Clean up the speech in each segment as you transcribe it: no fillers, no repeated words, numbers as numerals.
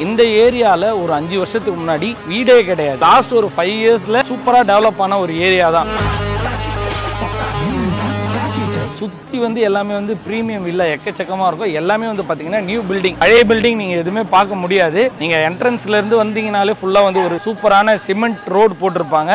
இந்த ஏரியால ஒரு 5 வருஷத்துக்கு முன்னாடி வீடே கிடையாது. லாஸ்ட் ஒரு 5 இயர்ஸ்ல சூப்பரா டெவலப் ஆன ஒரு ஏரியா தான். சுத்தி வந்து எல்லாமே வந்து பிரீமியம் வில்லா எக்கச்சக்கமா இருக்கும். எல்லாமே வந்து பாத்தீங்கன்னா நியூ பில்டிங். பழைய பில்டிங் நீங்க எதுவுமே பார்க்க முடியாது. நீங்க என்ட்ரன்ஸ்ல இருந்து வந்தீங்கனாலே ஃபுல்லா வந்து ஒரு சூப்பரான சிமெண்ட் ரோடு போட்டிருப்பாங்க.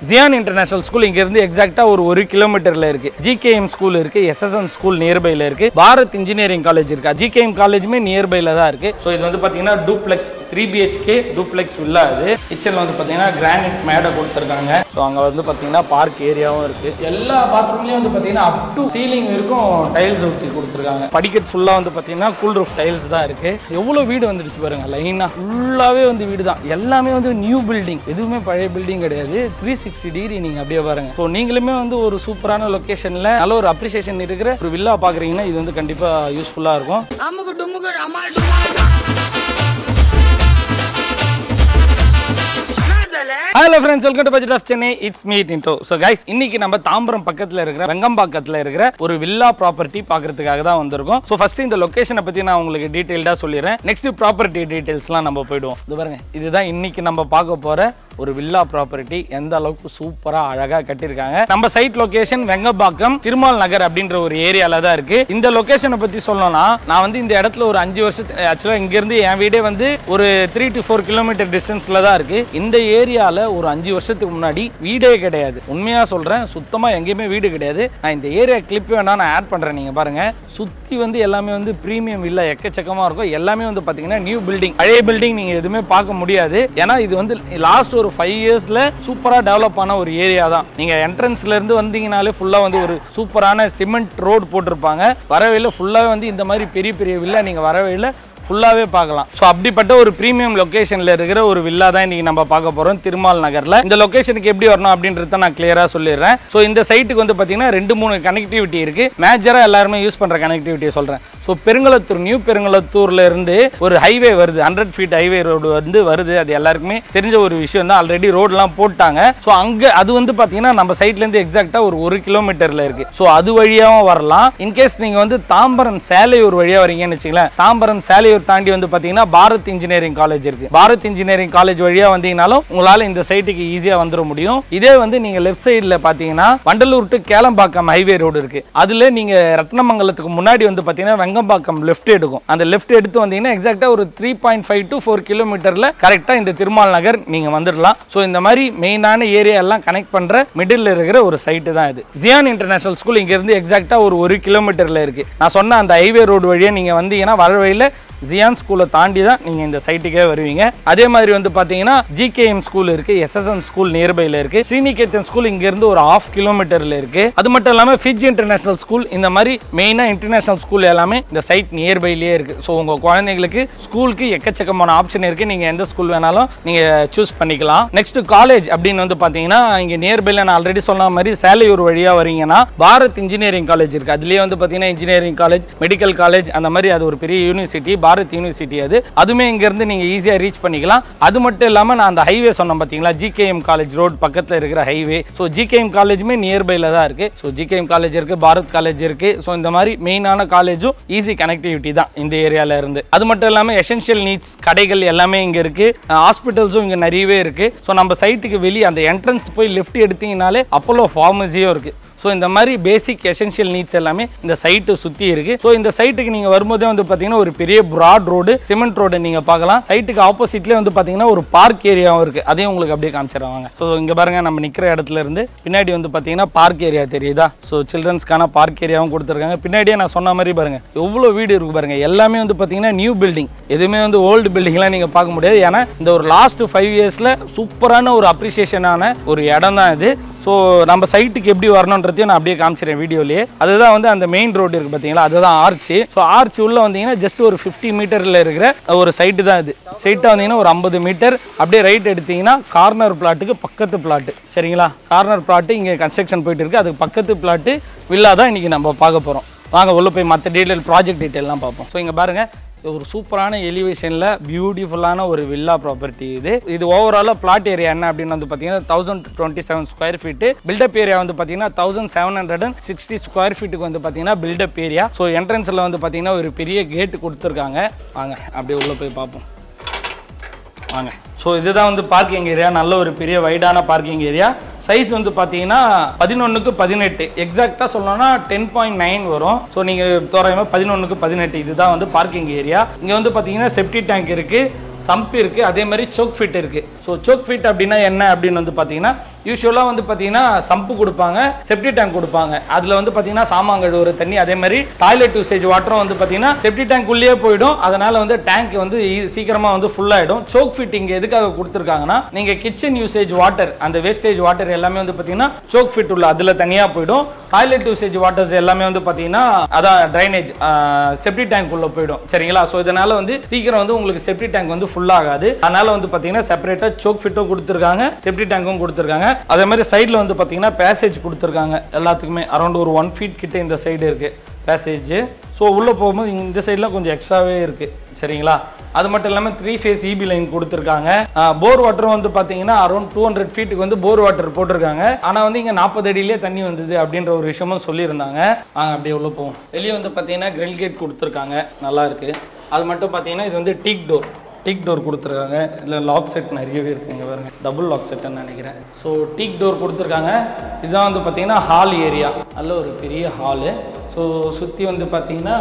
ஜியான் இன்டர்நேஷனல் ஸ்கூல் இங்க இருந்து எக்ஸாக்ட்டா ஒரு 1 கிலோமீட்டர்ல இருக்கு. ஜிகேஎம் ஸ்கூல் இருக்கு, எஸ்எஸ்என் ஸ்கூல் நியர்பைல இருக்கு, பாரத் இன்ஜினியரிங் காலேஜ் இருக்கு. ஜிகேஎம் காலேஜுமே நியர்பைல தான் இருக்கு. ஸோ இது வந்து பாத்தீங்கன்னா டூப்ளெக்ஸ் 3 BHK டூப்ளெக்ஸ் வில்லா. இது கிச்சன்ல வந்து பாத்தீங்கன்னா கிரானைட் மேடை கொடுத்துருக்காங்க. ஸோ அங்க வந்து பாத்தீங்கன்னா பார்க் ஏரியாவும் இருக்கு. எல்லா பாத்ரூம்லயும் வந்து பாத்தீங்கன்னா அப் டு சீலிங் இருக்கும் டைல்ஸ் ஊத்தி கொடுத்துருக்காங்க. படிக்கட் ஃபுல்லா வந்து பாத்தீங்கன்னா கூல் ரூஃப் டைல்ஸ் தான் இருக்கு. எவ்வளவு வீடு வந்துருச்சு பாருங்க. லைனா ஃபுல்லாவே வந்து வீடு தான். எல்லாமே வந்து நியூ பில்டிங், எதுவுமே பழைய பில்டிங் கிடையாது. 360 டிகிரி நீங்க அப்படியே பாருங்க. ஸோ நீங்களுமே வந்து ஒரு சூப்பரான லொகேஷன்ல நல்ல ஒரு அப்ரிசியேஷன் இருக்கிற ஒரு வில்லா பாக்குறீங்கன்னா இது வந்து கண்டிப்பா யூஸ்ஃபுல்லா இருக்கும். Hello friends, welcome to Budget of Chennai. It's me Tinto. So guys, இன்னைக்கு நம்ம தாம்பரம் பக்கத்துல இருக்கிற வெங்கம்பாக்கத்துல இருக்கிற ஒரு வில்லா ப்ராப்பர்ட்டி பார்க்கிறதுக்காக தான் வந்திருக்கோம். So first இந்த லொகேஷனை பத்தி நான் உங்களுக்கு டீடைல்டா சொல்லிடுறேன். நெக்ஸ்ட் ப்ராப்பர்ட்டி டீடைல்ஸ்லாம் நம்ம போய்டுவோம். இது பாருங்க, இதுதான் இன்னைக்கு நம்ம பார்க்க போற ஒரு வில்லா ப்ராப்பர்ட்டி. எந்த அளவுக்கு சூப்பரா அழகா கட்டியிருக்காங்க. நம்ம சைட் லொகேஷன் வெங்கம்பாக்கம் திருமால் நகர் அப்படின்ற ஒரு ஏரியால தான் இருக்கு. இந்த லொகேஷனை பத்தி சொல்லணும்னா நான் வந்து இந்த இடத்துல ஒரு 5 வருஷத்துக்கு ஆக்சுவலா இங்க இருந்து என் வீடே வந்து ஒரு 3 to 4 கிலோமீட்டர் டிஸ்டன்ஸ்ல தான் இருக்கு. இந்த ஏரியால ஒரு 5 வருஷத்துக்கு முன்னாடி வீடே கிடையாது. உண்மையா சொல்றேன், சுத்தமா எங்கேயுமே வீடு கிடையாது. நான் இந்த ஏரியா கிளிப் வேணா நான் ஆட் பண்றேன். நீங்க பாருங்க, சுத்தி வந்து எல்லாமே வந்து பிரீமியம் வில்லா எக்கச்சக்கமா இருக்கும். எல்லாமே வந்து பாத்தீங்கன்னா நியூ பில்டிங். பழைய பில்டிங் நீங்க எதுவுமே பார்க்க முடியாது. ஏன்னா இது வந்து லாஸ்ட் ஒரு 5 இயர்ஸ்ல சூப்பரா டெவலப் ஆன ஒரு ஏரியா தான். நீங்க என்ட்ரன்ஸ்ல இருந்து வந்தீங்கனாலே ஃபுல்லா வந்து ஒரு சூப்பரான சிமெண்ட் ரோடு போட்டிருப்பாங்க. வரவேல ஃபுல்லா வந்து இந்த மாதிரி பெரிய பெரிய வில்லா நீங்க வரவேல ஃபுல்லாவே பார்க்கலாம். ஸோ அப்படிப்பட்ட ஒரு பிரீமியம் லொகேஷன்ல இருக்கிற ஒரு வில்லா தான் இன்னைக்கு நம்ம பார்க்க போறோம் திருமால் நகர்ல. இந்த லொகேஷனுக்கு எப்படி வரணும் அப்படின்றத நான் கிளியரா சொல்லிடுறேன். ஸோ இந்த சைட்டுக்கு வந்து பாத்தீங்கன்னா 2-3 கனெக்டிவிட்டி இருக்கு. மேஜரா எல்லாருமே யூஸ் பண்ற கனெக்டிவிட்டியை சொல்றேன். ஸோ பெருங்களத்தூர், நியூ பெருங்களத்தூர்ல இருந்து ஒரு ஹைவே வருது, 100 feet ஹைவே ரோடு வந்து வருது. அது எல்லாருக்குமே தெரிஞ்ச ஒரு விஷயம் தான். ஆல்ரெடி ரோடெல்லாம் போட்டாங்க. ஸோ அங்க அது வந்து பாத்தீங்கன்னா நம்ம சைட்ல இருந்து எக்ஸாக்டா ஒரு 1 கிலோமீட்டர்ல இருக்கு. ஸோ அது வழியாவும் வரலாம். இன்கேஸ் நீங்க வந்து தாம்பரம் சேலையூர் வழியா வரீங்கன்னு வச்சுக்கலாம், தாம்பரம் சேலையூர் தாண்டி வந்து பாத்தீங்கன்னா பாரத் இன்ஜினியரிங் காலேஜ் இருக்கு. பாரத் இன்ஜினியரிங் காலேஜ் வழியா வந்தீங்கனாலும் உங்களால இந்த சைட்டுக்கு ஈஸியா வந்துட முடியும். இதே வந்து நீங்க லெஃப்ட் சைடுல பாத்தீங்கன்னா Vandalur to Kelambakkam highway road இருக்கு. அதுல நீங்க ரத்னமங்கலத்துக்கு முன்னாடி வந்து பாத்தீங்கன்னா வெங்கம்பாக்கம் லெஃப்ட் எடுக்கும். அந்த லெஃப்ட் எடுத்து வந்தீங்கன்னா எக்ஸாக்ட்டா ஒரு 3.5 to 4 கிலோமீட்டர்ல கரெக்டா இந்த திருமால் நகர் நீங்க வந்துடலாம். சோ இந்த மாதிரி மெயினான ஏரியா எல்லாம் கனெக்ட் பண்ற மிடில் இருக்கிற ஒரு சைட்டு தான் இது. ஜியான் இன்டர்நேஷனல் ஸ்கூல் இங்க இருந்து எக்ஸாக்ட்டா ஒரு 1 கிலோமீட்டர்ல இருக்கு. நான் சொன்ன அந்த ஹைவே ரோடு வழியா நீங்க வந்தீங்கன்னா வரவழியில ஜியான் ஸ்கூலை தாண்டி தான் நீங்க இந்த சைட்டுக்கே வருவீங்க. அதே மாதிரி வந்து பாத்தீங்கன்னா ஜிகேஎம் ஸ்கூல் இருக்கு, எஸ்எஸ்என் ஸ்கூல் நியர்பைல இருக்கு, ஸ்ரீநிகேதன் ஸ்கூல் இங்க இருந்து ஒரு 1/2 கிலோமீட்டர்ல இருக்கு. அது மட்டும் இல்லாம ஃபிட்ஜ் இன்டர்நேஷனல் ஸ்கூல், இந்த மாதிரி மெயினா இன்டர்நேஷனல் ஸ்கூல் எல்லாமே இந்த சைட் நியர்பைலயே இருக்கு. ஸோ உங்க குழந்தைங்களுக்கு ஸ்கூலுக்கு எக்கச்சக்கமான ஆப்ஷன் இருக்கு. நீங்க எந்த ஸ்கூல் வேணாலும் நீங்க சூஸ் பண்ணிக்கலாம். நெக்ஸ்ட் காலேஜ் அப்படின்னு வந்து பாத்தீங்கன்னா இங்க நியர்பைல நான் ஆல்ரெடி சொன்ன மாதிரி சேலையூர் வழியா வரீங்கன்னா பாரத் இன்ஜினியரிங் காலேஜ் இருக்கு. அதுலயே வந்து பாத்தீங்கன்னா இன்ஜினியரிங் காலேஜ், மெடிக்கல் காலேஜ், அந்த மாதிரி அது ஒரு பெரிய யூனிவர்சிட்டி பாரத் யூனிவர்சிட்டி. அதுமே இங்க இருந்து நீங்க ஈஸியா ரீச் பண்ணிக்கலாம். அது மட்டும் இல்லாம நான் அந்த ஹைவே சொன்னேன் பாத்தீங்களா, ஜிகேஎம் காலேஜ் ரோட் பக்கத்துல இருக்கிற ஹைவே. சோ ஜிகேஎம் காலேஜுமே நியர்பைல தான் இருக்கு. சோ ஜிகேஎம் காலேஜ் இருக்கு, பாரத் காலேஜ் இருக்கு. சோ இந்த மாதிரி மெயினான காலேஜும் ஈஸி கனெக்டிவிட்டி தான் இந்த ஏரியால இருந்து. அது மட்டும் இல்லாம எசென்ஷியல் நீட்ஸ் கடைகள் எல்லாமே இங்க இருக்கு. ஹாஸ்பிட்டல்ஸும் இங்க நிறையவே இருக்கு. சோ நம்ம சைட்டுக்கு வெளியே அந்த என்ட்ரன்ஸ் போய் லெஃப்ட் எடுத்தீங்கனாலே அப்போலோ ஃபார்மசியும் இருக்கு. ஸோ இந்த மாதிரி பேசிக் எசென்ஷியல் நீட்ஸ் எல்லாமே இந்த சைட்டை சுற்றி இருக்கு. ஸோ இந்த சைட்டுக்கு நீங்கள் வரும்போதே வந்து பார்த்தீங்கன்னா ஒரு பெரிய ப்ராட் ரோடு, சிமெண்ட் ரோடு நீங்கள் பார்க்கலாம். சைட்டுக்கு ஆப்போசிட்லேயே வந்து பார்த்தீங்கன்னா ஒரு பார்க் ஏரியாவும் இருக்கு. அதையும் உங்களுக்கு அப்படியே காமிச்சிடுவாங்க. ஸோ இங்கே பாருங்க, நம்ம நிற்கிற இடத்துல இருந்து பின்னாடி வந்து பார்த்தீங்கன்னா பார்க் ஏரியா தெரியுதா? ஸோ சில்ட்ரன்ஸ்க்கான பார்க் ஏரியாவும் கொடுத்துருக்காங்க. பின்னாடியே நான் சொன்ன மாதிரி பாருங்க எவ்வளோ வீடு இருக்கு பாருங்க. எல்லாமே வந்து பார்த்தீங்கன்னா நியூ பில்டிங், எதுவுமே வந்து ஓல்டு பில்டிங்லாம் நீங்கள் பார்க்க முடியாது. ஏன்னா இந்த ஒரு லாஸ்ட் 5 இயர்ஸில் சூப்பரான ஒரு அப்ரிசியேஷனான ஒரு இடம் தான் இது. ஸோ நம்ம சைட்டுக்கு எப்படி வரணுன்றதையும் நான் அப்படியே காமிச்சிடுறேன் வீடியோலேயே. அதுதான் வந்து அந்த மெயின் ரோடு இருக்கு பார்த்தீங்களா, அதுதான் ஆர்ச். ஸோ ஆர்ச் உள்ள வந்தீங்கன்னா ஜஸ்ட் ஒரு 50 மீட்டரில் இருக்கிற ஒரு சைட்டு தான் இது. சைட்டாக வந்தீங்கன்னா ஒரு 50 மீட்டர் அப்படியே ரைட் எடுத்தீங்கன்னா கார்னர் பிளாட்டுக்கு பக்கத்து பிளாட்டு, சரிங்களா? கார்னர் பிளாட்டு இங்கே கன்ஸ்ட்ரக்ஷன் போயிட்டு இருக்கு. அதுக்கு பக்கத்து பிளாட்டு வில்லா தான் இன்னைக்கு நம்ம பார்க்க போகிறோம். வாங்க உள்ள போய் மற்ற டீட்டெயில், ப்ராஜெக்ட் டீட்டெயிலாம் பார்ப்போம். ஸோ இங்கே பாருங்க, ஒரு சூப்பரான எலிவேஷனில் பியூட்டிஃபுல்லான ஒரு வில்லா ப்ராப்பர்ட்டி இது ஓவராலாக பிளாட் ஏரியா என்ன அப்படின்னு வந்து பார்த்தீங்கன்னா 1027 ஸ்கொயர் ஃபீட்டு. பில்டப் ஏரியா வந்து பார்த்தீங்கன்னா 1760 ஸ்கொயர் ஃபீட்டுக்கு வந்து பார்த்தீங்கன்னா பில்டப் ஏரியா. ஸோ என்ட்ரன்ஸில் வந்து பார்த்தீங்கன்னா ஒரு பெரிய கேட்டு கொடுத்துருக்காங்க. வாங்க அப்படியே உள்ளே போய் பார்ப்போம் வாங்க. ஸோ இதுதான் வந்து பார்க்கிங் ஏரியா, நல்ல ஒரு பெரிய வைடான பார்க்கிங் ஏரியா. சைஸ் வந்து பார்த்தீங்கன்னா 11x18, எக்ஸாக்டாக சொல்லணும்னா 10.9 வரும். ஸோ நீங்கள் தோராயமாக 11x18 இதுதான் வந்து பார்க்கிங் ஏரியா. இங்கே வந்து பார்த்தீங்கன்னா செப்டி டேங்க் இருக்குது, சம்ப் இருக்குது, அதே மாதிரி சோக் ஃபிட் இருக்குது. ஸோ சோக் ஃபிட் அப்படின்னா என்ன அப்படின்னு வந்து பார்த்தீங்கன்னா யூஸ்வலாக வந்து பார்த்தீங்கன்னா சம்பு கொடுப்பாங்க, செப்டி டேங்க் கொடுப்பாங்க. அதில் வந்து பார்த்தீங்கன்னா சாமான் கழுவுற தண்ணி, அதே மாதிரி டாய்லெட் யூசேஜ் வாட்டரும் வந்து பார்த்தீங்கன்னா செப்டி டேங்க் உள்ளே போயிடும். அதனால் வந்து டேங்க் வந்து சீக்கிரமாக வந்து ஃபுல்லாகிடும். சோக் ஃபிட் இங்கே எதுக்காக கொடுத்துருக்காங்கன்னா நீங்கள் கிச்சன் யூசேஜ் வாட்டர், அந்த வேஸ்டேஜ் வாட்டர் எல்லாமே வந்து பார்த்தீங்கன்னா சோக் ஃபிட் உள்ள அதில் தனியாக போயிடும். டாய்லெட் யூசேஜ் வாட்டர்ஸ் எல்லாமே வந்து பார்த்தீங்கன்னா அதான் ட்ரைனேஜ் செப்டி டேங்க் உள்ள போயிடும். சரிங்களா? ஸோ இதனால வந்து சீக்கிரம் வந்து உங்களுக்கு செப்டி டேங்க் வந்து ஃபுல் ஆகாது. அதனால வந்து பார்த்தீங்கன்னா செப்பரேட்டாக சோக் ஃபிட்டும் கொடுத்துருக்காங்க, செப்டி டேங்கும் கொடுத்துருக்காங்க. அதே மாதிரி சைடில் வந்து பார்த்தீங்கன்னா பேசேஜ் கொடுத்துருக்காங்க எல்லாத்துக்குமே. அரௌண்ட் ஒரு 1 feet கிட்ட இந்த சைடு இருக்குது பேசேஜ். ஸோ உள்ளே போகும்போது இந்த சைட்லாம் கொஞ்சம் எக்ஸ்ட்ராவே இருக்குது. சரிங்களா? அது மட்டும் இல்லாமல் 3 phase EB லைன் கொடுத்துருக்காங்க. போர் வாட்டரும் வந்து பார்த்தீங்கன்னா அரௌண்ட் 200 feetக்கு வந்து போர் வாட்டர் போட்டிருக்காங்க. ஆனால் வந்து இங்கே 40 அடியிலே தண்ணி வந்தது அப்படின்ற ஒரு விஷயமும் சொல்லியிருந்தாங்க. அப்படியே உள்ளே போவோம். வெளியே வந்து பார்த்தீங்கன்னா கிரில் கேட் கொடுத்துருக்காங்க, நல்லா இருக்குது. அது மட்டும் பார்த்தீங்கன்னா இது வந்து டீக் டோர் கொடுத்துருக்காங்க. இதில் லாக் செட் நிறையவே இருக்குங்க பாருங்க, டபுள் லாக் செட்டுன்னு நினைக்கிறேன். ஸோ டீக் டோர் கொடுத்துருக்காங்க. இதுதான் வந்து பார்த்தீங்கன்னா ஹால் ஏரியா, நல்ல ஒரு பெரிய ஹாலு. ஸோ சுற்றி வந்து பார்த்தீங்கன்னா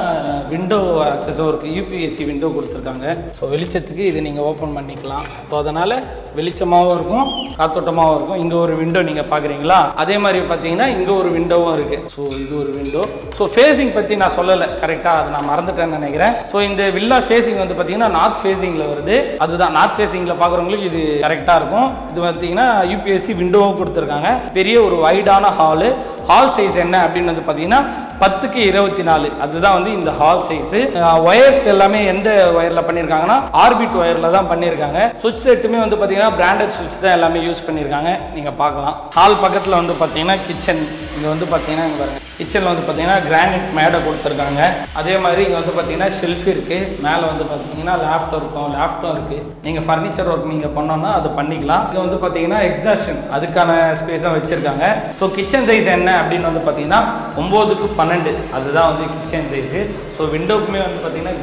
விண்டோ ஆக்சஸும் இருக்குது, யூபிஎஸ்சி விண்டோ கொடுத்துருக்காங்க. ஸோ வெளிச்சத்துக்கு இது நீங்கள் ஓப்பன் பண்ணிக்கலாம். ஸோ அதனால் வெளிச்சமாகவும் இருக்கும், காத்தோட்டமாகவும் இருக்கும். இங்கே ஒரு விண்டோ நீங்கள் பார்க்குறீங்களா, அதே மாதிரி பார்த்தீங்கன்னா இங்கே ஒரு விண்டோவும் இருக்குது. ஸோ இது ஒரு விண்டோ. ஸோ ஃபேஸிங் பற்றி நான் சொல்லலை கரெக்டாக, அதை நான் மறந்துட்டேன்னு நினைக்கிறேன். ஸோ இந்த வில்லா ஃபேஸிங் வந்து பார்த்தீங்கன்னா நார்த் ஃபேஸிங்கில் வருது. அதுதான் நார்த் ஃபேஸிங்கில் பார்க்குறவங்களுக்கு இது கரெக்டாக இருக்கும். இது பார்த்தீங்கன்னா யூபிஎஸ்சி விண்டோவும் கொடுத்துருக்காங்க. பெரிய ஒரு வைடான ஹாலு. ஹால் சைஸ் என்ன அப்படின்னு வந்து பார்த்தீங்கன்னா 10x24, அதுதான் வந்து இந்த ஹால் சைஸு. ஒயர்ஸ் எல்லாமே எந்த ஒயரில் பண்ணியிருக்காங்கன்னா ஆர்பிட் ஒயரில் தான் பண்ணியிருக்காங்க. சுவிட்ச் செட்டுமே வந்து பார்த்தீங்கன்னா பிராண்டட் சுவிட்ச் தான் எல்லாமே யூஸ் பண்ணியிருக்காங்க, நீங்கள் பார்க்கலாம். ஹால் பக்கத்தில் வந்து பார்த்தீங்கன்னா கிச்சன். இங்கே வந்து பார்த்தீங்கன்னா இங்கே பாருங்கள், கிச்சனில் வந்து பார்த்தீங்கன்னா கிரானைட் மேடை கொடுத்துருக்காங்க. அதே மாதிரி இங்கே வந்து பார்த்தீங்கன்னா ஷெல்ஃப் இருக்குது. மேலே வந்து பார்த்தீங்கன்னா லேப்டாப் இருக்குது. நீங்கள் ஃபர்னிச்சர் ஒர்க் நீங்கள் பண்ணோன்னா அது பண்ணிக்கலாம். இது வந்து பார்த்தீங்கன்னா எக்ஸாஸ்ஷன், அதுக்கான ஸ்பேஸும் வச்சுருக்காங்க. ஸோ கிச்சன் சைஸ் என்ன அப்படின்னு வந்து பார்த்தீங்கன்னா 9x12, அதுதான் வந்து கிச்சன் சைஸு. ஸோ விண்டோக்குமே வந்து பார்த்தீங்கன்னா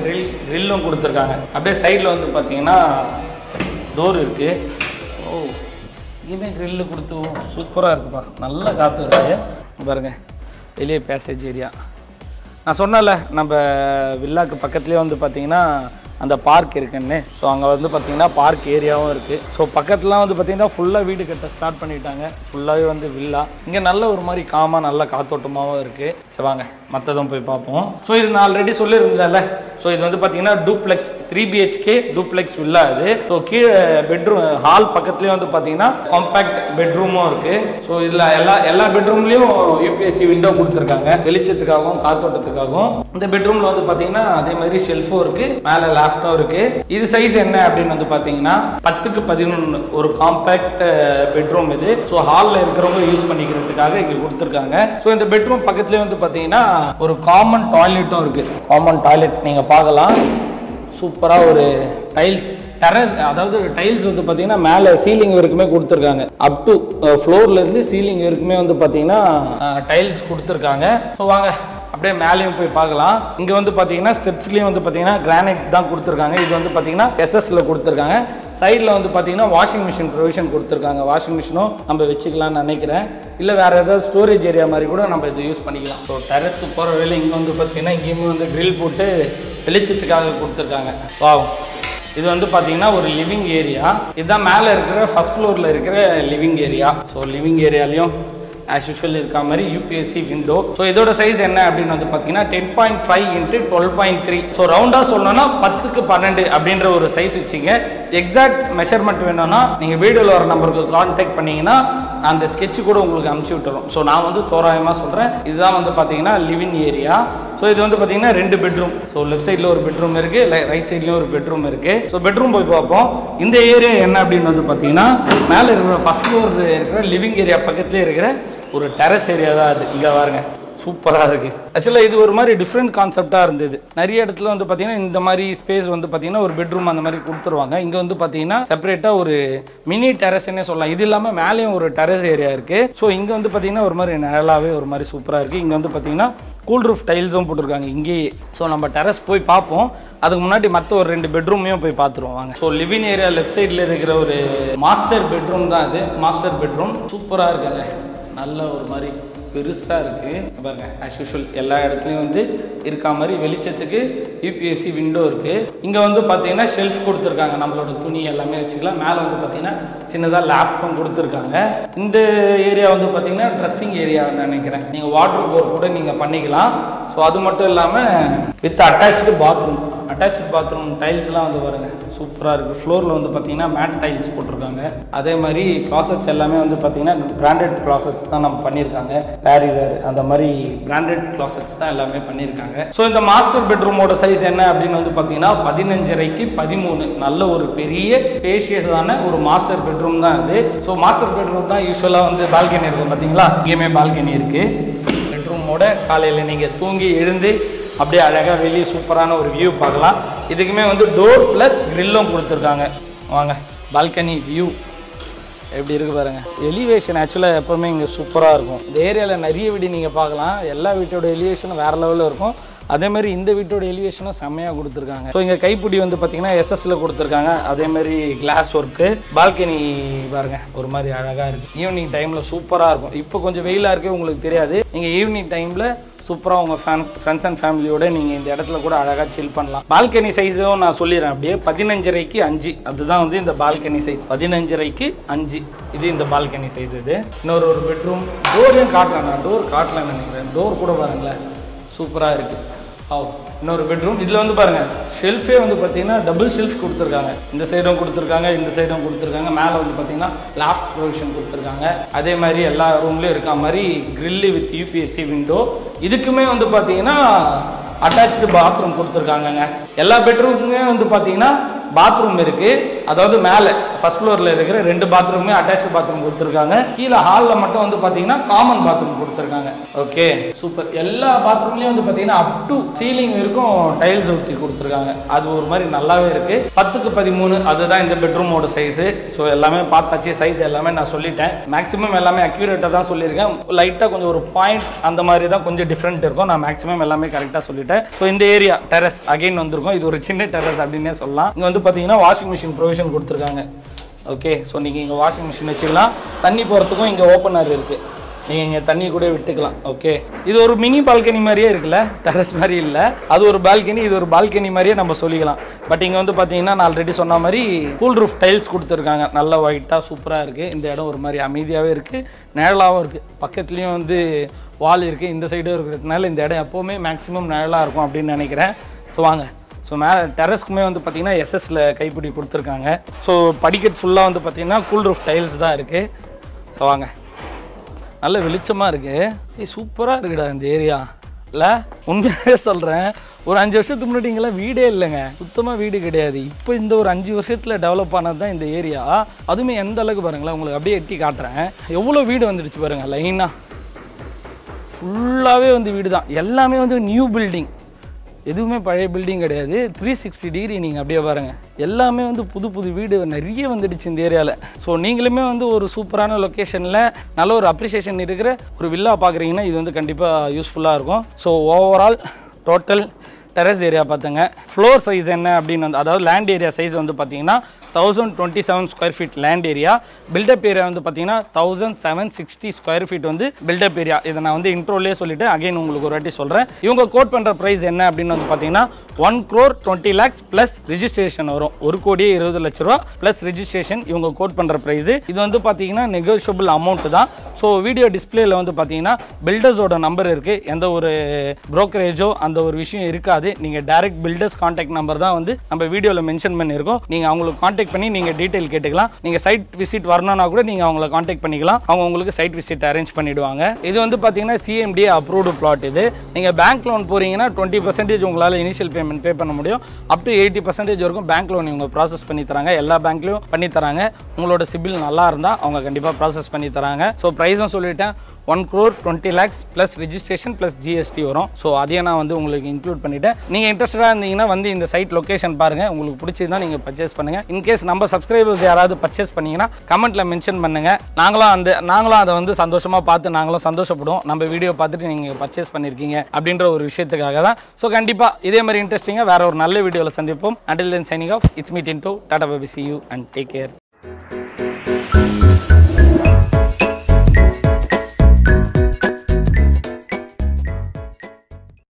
கிரில்லும் கொடுத்துருக்காங்க. அப்படியே சைடில் வந்து பார்த்தீங்கன்னா டோர் இருக்குது. ஓ, இங்கேயுமே கிரில்லு கொடுத்து சூப்பராக இருக்குப்பா, நல்லா காற்று இருக்குது பாருங்க. வெளியே பேசேஜ் ஏரியா நான் சொன்னல, நம்ம வில்லாக்கு பக்கத்துலேயே வந்து பார்த்தீங்கன்னா அந்த பார்க் இருக்குன்னு. ஸோ அங்கே வந்து பார்த்தீங்கன்னா பார்க் ஏரியாவும் இருக்குது. ஸோ பக்கத்துலாம் வந்து பார்த்தீங்கன்னா ஃபுல்லாக வீடு கட்ட ஸ்டார்ட் பண்ணிட்டாங்க. ஃபுல்லாகவே வந்து வில்லா. இங்கே நல்ல ஒரு மாதிரி காமாக நல்ல காத்தோட்டமாகவும் இருக்குது. சரி வாங்க மற்றதும் போய் பார்ப்போம். ஸோ இது நான் ஆல்ரெடி சொல்லியிருந்தேன்ல. ஸோ இது வந்து பார்த்தீங்கன்னா டூப்ளெக்ஸ் 3 BHK டூப்ளெக்ஸ் வில்லா இது. ஸோ கீழே பெட்ரூம் ஹால் பக்கத்துலேயே வந்து பார்த்தீங்கன்னா காம்பேக்ட் பெட்ரூமும் இருக்குது. ஸோ இதில் எல்லா பெட்ரூம்லேயும் யூபிஎஸ்சி விண்டோ கொடுத்துருக்காங்க, வெளிச்சத்துக்காகவும் காத்தோட்டத்துக்காகவும். இந்த பெட்ரூமில் வந்து பார்த்தீங்கன்னா அதே மாதிரி ஷெல்ஃபும் இருக்குது, மேலே லேப்டாப் இருக்குது. இது சைஸ் என்ன அப்படின்னு வந்து பார்த்தீங்கன்னா 10x11 ஒரு காம்பேக்ட் பெட்ரூம் இது. ஸோ ஹாலில் இருக்கிறவங்க யூஸ் பண்ணிக்கிறதுக்காக இங்கே கொடுத்துருக்காங்க. ஸோ இந்த பெட்ரூம் பக்கத்துலேயே வந்து பார்த்தீங்கன்னா ஒரு காமன் டாய்லெட்டும் இருக்குது. காமன் டாய்லெட் நீங்கள் பார்க்கலாம். சூப்பராக ஒரு டைல்ஸ் டெரஸ், அதாவது டைல்ஸ் வந்து பார்த்தீங்கன்னா மேலே சீலிங் வரைக்குமே கொடுத்துருக்காங்க. அப் டு ஃப்ளோர்லேருந்து சீலிங் வரைக்குமே வந்து பார்த்தீங்கன்னா டைல்ஸ் கொடுத்துருக்காங்க. ஸோ வாங்க அப்படியே மேலேயும் போய் பார்க்கலாம். இங்கே வந்து பார்த்தீங்கன்னா ஸ்டெப்ஸ்லேயும் வந்து பார்த்தீங்கன்னா கிரானைட் தான் கொடுத்துருக்காங்க. இது வந்து பார்த்தீங்கன்னா எஸ்எஸ்ல கொடுத்துருக்காங்க. சைடில் வந்து பார்த்தீங்கன்னா வாஷிங் மிஷின் ப்ரொவிஷன் கொடுத்துருக்காங்க. வாஷிங் மிஷினும் நம்ம வச்சுக்கலாம்னு நினைக்கிறேன். இல்லை வேறு ஏதாவது ஸ்டோரேஜ் ஏரியா மாதிரி கூட நம்ம இது யூஸ் பண்ணிக்கலாம். ஸோ டெரஸ்க்கு போகிற வேலை இங்கே வந்து பார்த்தீங்கன்னா இங்கேயுமே வந்து க்ரில் போட்டு வெளிச்சத்துக்காக கொடுத்துருக்காங்க. வாவ், இது வந்து பார்த்தீங்கன்னா ஒரு லிவிங் ஏரியா. இதுதான் மேலே இருக்கிற ஃபர்ஸ்ட் ஃப்ளோரில் இருக்கிற லிவிங் ஏரியா. ஸோ லிவிங் ஏரியாலையும் ஆஸ் யூஷுவல் இருக்க மாதிரி யூபிஎஸ்சி விண்டோ. ஸோ இதோட சைஸ் என்ன அப்படின்னு வந்து பார்த்தீங்கன்னா 10.5 x 12.3. ஸோ ரவுண்டாக சொல்லணும்னா 10x12 அப்படின்ற ஒரு சைஸ் வச்சுங்க. எக்ஸாக்ட் மெஷர்மெண்ட் வேணும்னா நீங்கள் வீடியோவில் வர நம்பருக்கு கான்டாக்ட் பண்ணிங்கன்னா அந்த ஸ்கெட்சு கூட உங்களுக்கு அனுப்பிச்சி விட்டுரும். ஸோ நான் வந்து தோராயமாக சொல்கிறேன். இதுதான் வந்து பார்த்தீங்கன்னா லிவிங் ஏரியா. ஸோ இது வந்து பார்த்தீங்கன்னா 2 பெட்ரூம். ஸோ லெஃப்ட் சைடில் ஒரு பெட்ரூம் இருக்குது, ரைட் சைட்லேயும் ஒரு பெட்ரூம் இருக்குது. ஸோ பெட்ரூம் போய் பார்ப்போம். இந்த ஏரியா என்ன அப்படின்னு வந்து பார்த்தீங்கன்னா மேலே இருக்கிற ஃபர்ஸ்ட் ஃப்ளோர் இருக்கிற லிவிங் ஏரியா பக்கத்துலேயே இருக்கிற ஒரு டெரஸ் ஏரியா தான் அது. இங்கே பாருங்க சூப்பராக இருக்குது. ஆக்சுவலாக இது ஒரு மாதிரி டிஃப்ரெண்ட் கான்செப்டாக இருந்தது. நிறைய இடத்துல வந்து பார்த்தீங்கன்னா இந்த மாதிரி ஸ்பேஸ் வந்து பார்த்தீங்கன்னா ஒரு பெட்ரூம் அந்த மாதிரி கொடுத்துருவாங்க. இங்கே வந்து பார்த்தீங்கன்னா செப்பரேட்டாக ஒரு மினி டெரஸ்ன்னே சொல்லலாம். இது இல்லாமல் மேலேயும் ஒரு டெரஸ் ஏரியா இருக்குது. ஸோ இங்கே வந்து பார்த்தீங்கன்னா ஒரு மாதிரி நிழலாகவே ஒரு மாதிரி சூப்பராக இருக்குது. இங்கே வந்து பார்த்தீங்கன்னா கூல் ரூஃப் டைல்ஸும் போட்டிருக்காங்க இங்கேயே. ஸோ நம்ம டெரஸ் போய் பார்ப்போம். அதுக்கு முன்னாடி மற்ற ஒரு 2 பெட்ரூமையும் போய் பார்த்துருவோம் வாங்க. ஸோ லிவிங் ஏரியா லெஃப்ட் சைடில் இருக்கிற ஒரு மாஸ்டர் பெட்ரூம் தான் இது. மாஸ்டர் பெட்ரூம் சூப்பராக இருக்குங்க. நல்ல ஒரு மாதிரி பெருசாக இருக்குது பாருங்க. ஆஸ் யூஷுவல் எல்லா இடத்துலையும் வந்து இருக்கா மாதிரி வெளிச்சத்துக்கு யூபிஎஸ்சி விண்டோ இருக்குது. இங்கே வந்து பார்த்தீங்கன்னா ஷெல்ஃப் கொடுத்துருக்காங்க, நம்மளோட துணி எல்லாமே வச்சுக்கலாம். மேலே வந்து பார்த்தீங்கன்னா சின்னதாக லேப்டும் கொடுத்துருக்காங்க. இந்த ஏரியா வந்து பார்த்தீங்கன்னா ட்ரெஸ்ஸிங் ஏரியான்னு நினைக்கிறேன். நீங்கள் வாட்டர் போர் கூட நீங்கள் பண்ணிக்கலாம். ஸோ அது மட்டும் இல்லாமல் with attach bathroom. Attach bathroom டைல்ஸ்லாம் வந்து பாருங்க சூப்பராக இருக்குது. ஃப்ளோரில் வந்து பார்த்தீங்கன்னா மேட் டைல்ஸ் போட்டிருக்காங்க. அதே மாதிரி க்ளாசட்ஸ் எல்லாமே வந்து பார்த்தீங்கன்னா பிராண்டட் க்ளாசட்ஸ் தான் நம்ம பண்ணியிருக்காங்க. பேரிவேர் அந்த மாதிரி பிராண்டட் க்ளாசட்ஸ் தான் எல்லாமே பண்ணியிருக்காங்க. ஸோ இந்த மாஸ்டர் பெட்ரூமோட சைஸ் என்ன அப்படின்னு வந்து பார்த்தீங்கன்னா 15.5க்கு 13. நல்ல ஒரு பெரிய ஸ்பேஷியஸான ஒரு மாஸ்டர் பெட்ரூம் தான் இது. ஸோ மாஸ்டர் பெட்ரூம் தான் யூஸ்வலாக வந்து பால்கனி இருக்கும் பார்த்தீங்களா, இங்கேயுமே பால்கனி இருக்குது. பெட்ரூமோட காலையில் நீங்கள் தூங்கி எழுந்து அப்படியே அழகாக வெளியே சூப்பரான ஒரு வியூ பார்க்கலாம். இதுக்குமே வந்து டோர் ப்ளஸ் கிரில்லும் கொடுத்துருக்காங்க. வாங்க பால்கனி வியூ எப்படி இருக்குது பாருங்கள். எலிவேஷன் ஆக்சுவலாக எப்போவுமே இங்கே சூப்பராக இருக்கும். இந்த ஏரியாவில் நிறைய வீடு நீங்கள் பார்க்கலாம். எல்லா வீட்டோட எலிவேஷனும் வேறு லெவலில் இருக்கும். அதேமாதிரி இந்த வீட்டோட எலிவேஷனும் செம்மையாக கொடுத்துருக்காங்க. ஸோ இங்கே கைப்பிடி வந்து பார்த்தீங்கன்னா எஸ்எஸ்ல கொடுத்துருக்காங்க. அதேமாதிரி கிளாஸ் ஒர்க்கு. பால்கனி பாருங்க ஒரு மாதிரி அழகாக இருக்குது. ஈவினிங் டைமில் சூப்பராக இருக்கும். இப்போ கொஞ்சம் வெயிலாக இருக்குது உங்களுக்கு தெரியாது. நீங்கள் ஈவினிங் டைமில் சூப்பராக உங்கள் ஃப்ரெண்ட்ஸ் அண்ட் ஃபேமிலியோட நீங்கள் இந்த இடத்துல கூட அழகாக சில் பண்ணலாம். பால்கனி சைஸும் நான் சொல்லிடுறேன் அப்படியே 15.5க்கு 5. அதுதான் வந்து இந்த பால்கனி சைஸ் 15.5க்கு 5. இது இந்த பால்கனி சைஸ். இது இன்னொரு ஒரு பெட்ரூம். டோரையும் காட்டலாம், நான் டோர் காட்டலான்னு நினைக்கிறேன். டோர் கூட பாருங்களேன் சூப்பராக இருக்குது. இன்னொரு பெட்ரூம். இதில் வந்து பாருங்கள் ஷெல்ஃபே வந்து பார்த்தீங்கன்னா டபுள் ஷெல்ஃப் கொடுத்துருக்காங்க. இந்த சைடும் கொடுத்துருக்காங்க, இந்த சைடும் கொடுத்துருக்காங்க. மேலே வந்து பார்த்தீங்கன்னா லாஃப்ட் ப்ரொவிஷன் கொடுத்துருக்காங்க. அதே மாதிரி எல்லா ரூம்லேயும் இருக்க மாதிரி கிரில்லு வித் யூபிஎஸ்சி விண்டோ. இதுக்குமே வந்து பார்த்தீங்கன்னா அட்டாச்சு பாத்ரூம் கொடுத்துருக்காங்கங்க. எல்லா பெட்ரூமுமே வந்து பார்த்தீங்கன்னா பாத்ரூம் இருக்குது. அதாவது மேலே ஃபர்ஸ்ட் ஃப்ளோரில் இருக்கிற 2 பாத்ரூமே அட்டாச்சு பாத்ரூம் கொடுத்துருக்காங்க. கீழே ஹாலில் மட்டும் வந்து பார்த்தீங்கன்னா காமன் பாத்ரூம் கொடுத்துருக்காங்க. Okay super. எல்லா பாத்ரூம்லேயும் வந்து பார்த்தீங்கன்னா அப் டு சீலிங் வரைக்கும் டைல்ஸ் ஒட்டி கொடுத்துருக்காங்க. அது ஒரு மாதிரி நல்லாவே இருக்குது. 10க்கு 13 அதுதான் இந்த பெட்ரூமோட சைஸு. ஸோ எல்லாமே பார்த்தாச்சு. சைஸ் எல்லாமே நான் சொல்லிட்டேன். மேக்ஸிமம் எல்லாமே அக்யூரேட்டாக தான் சொல்லியிருக்கேன். லைட்டாக கொஞ்சம் ஒரு பாயிண்ட் அந்த மாதிரி தான் கொஞ்சம் டிஃப்ரெண்ட் இருக்கும். நான் மேக்ஸிமம் எல்லாமே கரெக்டாக சொல்லிட்டேன். ஸோ இந்த ஏரியா டெரஸ் அகைன் வந்திருக்கும். இது ஒரு சின்ன டெரஸ் அப்படின்னே சொல்லலாம். இங்கே வந்து பார்த்தீங்கன்னா வாஷிங் மிஷின் ப்ரொவிஷன் கொடுத்துருக்காங்க. ஓகே ஸோ நீங்கள் இங்கே வாஷிங் மிஷின் வச்சுக்கலாம். தண்ணி போகிறதுக்கும் இங்கே ஓப்பனர் இருக்குது. நீங்கள் இங்கே தண்ணி கூட விட்டுக்கலாம். ஓகே இது ஒரு மினி பால்கனி மாதிரியே இருக்குல்ல, டெரஸ் மாதிரி இல்லை. அது ஒரு பால்கனி, இது ஒரு பால்கனி மாதிரியே நம்ம சொல்லிக்கலாம். பட் இங்கே வந்து பார்த்தீங்கன்னா நான் ஆல்ரெடி சொன்ன மாதிரி கூல் ரூஃப் டைல்ஸ் கொடுத்துருக்காங்க. நல்ல ஒயிட்டாக சூப்பராக இருக்குது. இந்த இடம் ஒரு மாதிரி அமைதியாகவே இருக்குது, நிழலாகவும் இருக்குது. பக்கத்துலேயும் வந்து வால் இருக்குது, இந்த சைடும் இருக்கிறதுனால இந்த இடம் எப்போவுமே மேக்ஸிமம் நிழலாக இருக்கும் அப்படின்னு நினைக்கிறேன். ஸோ வாங்க. ஸோ மேலே டெரஸ்க்குமே வந்து பார்த்தீங்கன்னா எஸ்எஸ்ல கைப்பிடி கொடுத்துருக்காங்க. ஸோ படிக்கட் ஃபுல்லாக வந்து பார்த்தீங்கன்னா கூல் ரூஃப் டைல்ஸ் தான் இருக்குது. ஸோ வாங்க. நல்ல வெளிச்சமாக இருக்குது. சூப்பராக இருக்குடா இந்த ஏரியா இல்லை. உண்மையாகவே சொல்கிறேன். ஒரு 5 வருஷத்துக்கு முன்னாடி இங்கெல்லாம் வீடே இல்லைங்க, சுத்தமாக வீடு கிடையாது. இப்போ இந்த ஒரு 5 வருஷத்தில் டெவலப் ஆனது தான் இந்த ஏரியா. அதுவுமே எந்த அளவுக்கு பாருங்களேன், உங்களுக்கு அப்படியே எட்டி காட்டுறேன். எவ்வளோ வீடு வந்துடுச்சு பாருங்கள். லைனாக ஃபுல்லாகவே வந்து வீடு தான். எல்லாமே வந்து நியூ பில்டிங், எதுவுமே பழைய பில்டிங் கிடையாது. 360 டிகிரி நீங்கள் அப்படியே பாருங்கள். எல்லாமே வந்து புது புது வீடு நிறைய வந்துடுச்சு இந்த ஏரியாவில். ஸோ நீங்களுமே வந்து ஒரு சூப்பரான லொக்கேஷனில் நல்ல ஒரு அப்ரிசியேஷன் இருக்கிற ஒரு வில்லா பார்க்குறீங்கன்னா இது வந்து கண்டிப்பாக யூஸ்ஃபுல்லாக இருக்கும். So overall total terrace area பார்த்துங்க. ஃப்ளோர் சைஸ் என்ன அப்படின்னு வந்து, அதாவது லேண்ட் ஏரியா சைஸ் வந்து பார்த்தீங்கன்னா 1027 square feet land area. Built up area வந்து பார்த்தீங்கன்னா 1760 ஸ்கொயர் ஃபீட் வந்து பில்டப் ஏரியா. இதை நான் வந்து இன்ட்ரோலேயே சொல்லிவிட்டு அகைன் உங்களுக்கு ஒரு வாட்டி சொல்கிறேன். இவங்க கோட் பண்ணுற ப்ரைஸ் என்ன அப்படின்னு வந்து பார்த்தீங்கன்னா 1,20 lakhs ப்ளஸ் ரிஜிஸ்ட்ரேஷன் வரும். 1,20 லட்ச ரூபா ப்ளஸ் ரிஜிஸ்ட்ரேஷன் இவங்க கோட் பண்ணுற ப்ரைஸு. இது வந்து பார்த்தீங்கன்னா நெகோஷியபிள் அமௌண்ட் தான். ஸோ வீடியோ டிஸ்பிளேல வந்து பார்த்தீங்கன்னா பில்டர்ஸோட நம்பர் இருக்குது. எந்த ஒரு ப்ரோக்கரேஜோ அந்த ஒரு விஷயம் இருக்காது. நீங்கள் டைரக்ட் பில்டர்ஸ் கான்டாக்ட் நம்பர் தான் வந்து நம்ம வீடியோவில் மென்ஷன் பண்ணியிருக்கோம். நீங்கள் அவங்களுக்கு கான்டாக்ட் பண்ணி நீங்கள் டீட்டெயில் கேட்டுக்கலாம். நீங்கள் சைட் விசிட் வரணும்னா கூட நீங்கள் அவங்கள கான்டாக்ட் பண்ணிக்கலாம். அவங்க உங்களுக்கு சைட் விசிட் அரேஞ்ச் பண்ணிவிடுவாங்க. இது வந்து பார்த்தீங்கன்னா CMDA அப்ரூவ்டு பிளாட். இது நீங்கள் பேங்க் லோன் போகிறீங்கன்னா 20% உங்களால் இனிஷியல் பேமெண்ட் பே பண்ண முடியும். அப் டு 80% வரைக்கும் பேங்க் லோன் இவங்க ப்ராசஸ் பண்ணி தராங்க. எல்லா பேங்க்லையும் பண்ணி தராங்க. உங்களோட சிபில் நல்லா இருந்தால் அவங்க கண்டிப்பாக ப்ராசஸ் பண்ணி தராங்க. ஸோ ப்ரைஸும் சொல்லிட்டேன். 1 crore 20 lakhs plus registration plus GST வரும். ஸோ அதையும் நான் வந்து உங்களுக்கு இன்க்ளூட் பண்ணிவிட்டேன். நீங்கள் இன்ட்ரெஸ்டடாக இருந்தீங்கன்னா வந்து இந்த சைட் லொக்கேஷன் பாருங்கள், உங்களுக்கு பிடிச்சிருந்தா நீங்கள் பர்ச்சேஸ் பண்ணுங்கள். இன்கேஸ் நம்ம சப்ஸ்கிரைபர்ஸ் யாராவது பர்ச்சேஸ் பண்ணிங்கன்னா கமெண்ட்டில் மென்ஷன் பண்ணுங்கள். நாங்களும் அதை வந்து சந்தோஷமாக பார்த்து நாங்களும் சந்தோஷப்படுவோம். நம்ம வீடியோ பார்த்துட்டு நீங்கள் பர்ச்சேஸ் பண்ணியிருக்கீங்க அப்படின்ற ஒரு விஷயத்துக்காக தான். ஸோ கண்டிப்பாக இதே மாதிரி இன்ட்ரெஸ்டிங்காக வேற ஒரு நல்ல வீடியோவில் சந்திப்போம். Until then, signing off. It's me Tinto. Tata, bye, see you and take care.